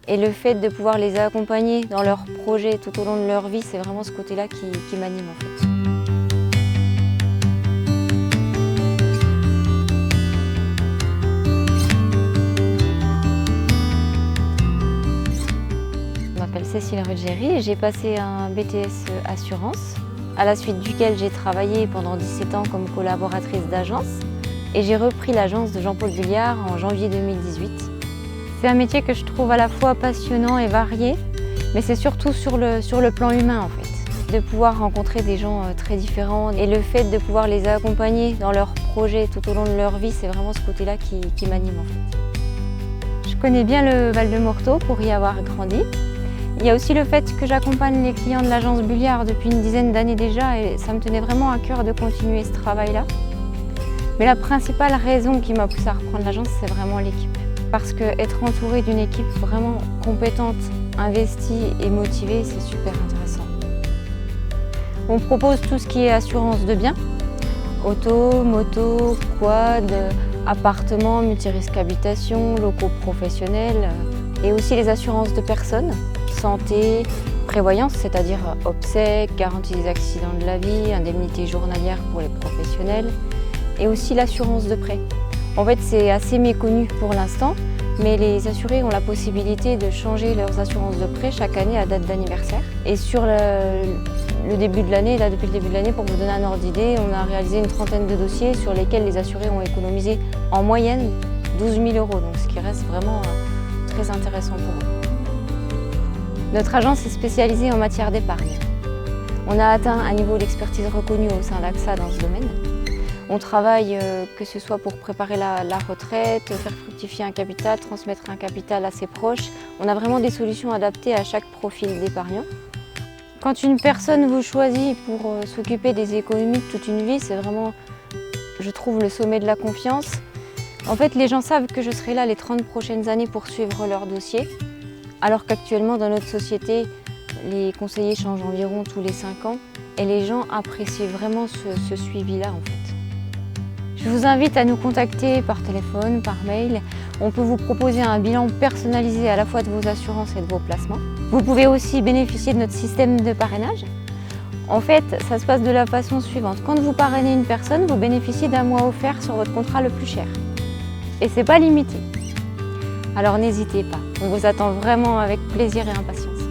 Et le fait de pouvoir les accompagner dans leurs projets tout au long de leur vie, c'est vraiment ce côté-là qui m'anime en fait. Je m'appelle Cécile Ruggieri et j'ai passé un BTS Assurance, à la suite duquel j'ai travaillé pendant 17 ans comme collaboratrice d'agence et j'ai repris l'agence de Jean-Paul Bulliard en janvier 2018. C'est un métier que je trouve à la fois passionnant et varié, mais c'est surtout sur le plan humain en fait. De pouvoir rencontrer des gens très différents et le fait de pouvoir les accompagner dans leurs projets tout au long de leur vie, c'est vraiment ce côté-là qui m'anime en fait. Je connais bien le Val de Morteau pour y avoir grandi. Il y a aussi le fait que j'accompagne les clients de l'agence Bulliard depuis une dizaine d'années déjà et ça me tenait vraiment à cœur de continuer ce travail-là. Mais la principale raison qui m'a poussée à reprendre l'agence, c'est vraiment l'équipe. Parce qu'être entouré d'une équipe vraiment compétente, investie et motivée, c'est super intéressant. On propose tout ce qui est assurance de biens, auto, moto, quad, appartements, multirisque habitation, locaux professionnels et aussi les assurances de personnes, santé, prévoyance, c'est-à-dire obsèques, garantie des accidents de la vie, indemnité journalière pour les professionnels et aussi l'assurance de prêt. En fait, c'est assez méconnu pour l'instant, mais les assurés ont la possibilité de changer leurs assurances de prêt chaque année à date d'anniversaire. Et sur le début de l'année, là depuis le début de l'année, pour vous donner un ordre d'idée, on a réalisé une trentaine de dossiers sur lesquels les assurés ont économisé en moyenne 12 000 €, donc ce qui reste vraiment très intéressant pour eux. Notre agence est spécialisée en matière d'épargne. On a atteint un niveau d'expertise reconnu au sein d'AXA dans ce domaine. On travaille que ce soit pour préparer la retraite, faire fructifier un capital, transmettre un capital à ses proches. On a vraiment des solutions adaptées à chaque profil d'épargnant. Quand une personne vous choisit pour s'occuper des économies de toute une vie, c'est vraiment, je trouve, le sommet de la confiance. En fait, les gens savent que je serai là les 30 prochaines années pour suivre leur dossier, alors qu'actuellement, dans notre société, les conseillers changent environ tous les 5 ans et les gens apprécient vraiment ce suivi-là en fait. Je vous invite à nous contacter par téléphone, par mail. On peut vous proposer un bilan personnalisé à la fois de vos assurances et de vos placements. Vous pouvez aussi bénéficier de notre système de parrainage. En fait, ça se passe de la façon suivante. Quand vous parrainez une personne, vous bénéficiez d'un mois offert sur votre contrat le plus cher. Et c'est pas limité. Alors n'hésitez pas, on vous attend vraiment avec plaisir et impatience.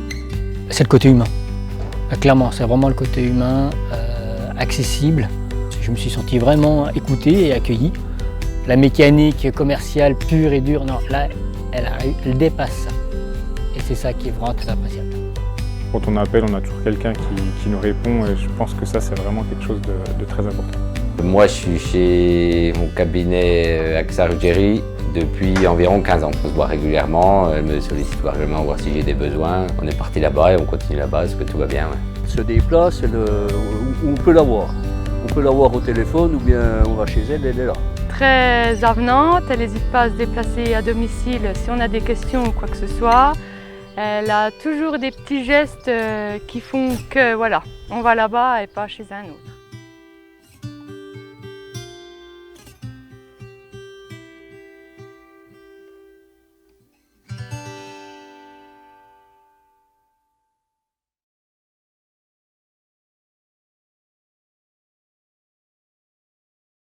C'est le côté humain. Clairement, c'est vraiment le côté humain, accessible. Je me suis senti vraiment écouté et accueilli. La mécanique commerciale pure et dure, non, là, elle dépasse ça. Et c'est ça qui est vraiment très appréciable. Quand on appelle, on a toujours quelqu'un qui nous répond et je pense que ça, c'est vraiment quelque chose de très important. Moi, je suis chez mon cabinet AXA Ruggieri depuis environ 15 ans. On se voit régulièrement, elle me sollicite régulièrement voir si j'ai des besoins. On est parti là-bas et on continue là-bas, parce que tout va bien. Ouais. Se déplace, on peut la voir. On peut la voir au téléphone ou bien on va chez elle, elle est là. Très avenante, elle n'hésite pas à se déplacer à domicile si on a des questions ou quoi que ce soit. Elle a toujours des petits gestes qui font que voilà, on va là-bas et pas chez un autre.